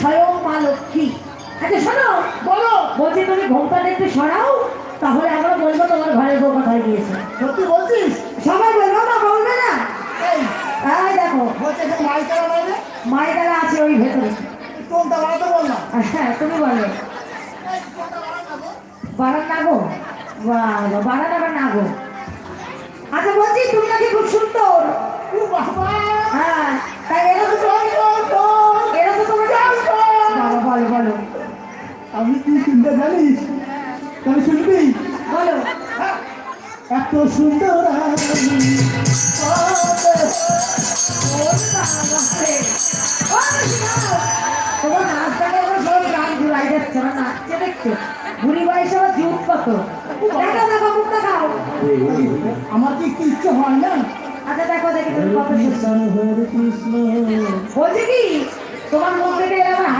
স্বয়ং মা লক্ষ্মী। আচ্ছা শোনো, বলো। বলছি তুমি ঘোমটাটা একটু সরাও, তাহলে আমরা বলবো তোমার ঘরের বউ কোথায় গিয়েছে। সত্যি বলছিস? সবাই বলবো না, বলবে না? এই এই দেখো, বলছে এখানে মাইকারা বাইরে মায়েরা আছে ওই ভেতরে। কোনটা বাড়াতে বললাম? হ্যাঁ তুমি বলো। বাড়ান না গো, বাড়ান আবার না গো। আচ্ছা বলছি তুমি নাকি খুব সুন্দর। হ্যাঁ তাই এরকম তোমার বাবা বলো বলো। আমি কি শুনতে জানিস? তাহলে শুনবি? বলো। এত সুন্দর তোমার নাচটাকে আমার সব গান ঘুরাই যাচ্ছে না, নাচছে দেখছো? বুড়ি বয়সে আবার জুট কত। দেখো দেখো মুখ দেখাও। আমার কি একটু ইচ্ছে হয় না? আচ্ছা দেখো দেখি তুমি কত সুন্দর। হরে কৃষ্ণ। বলছি কি তোমার মুখ থেকে আমার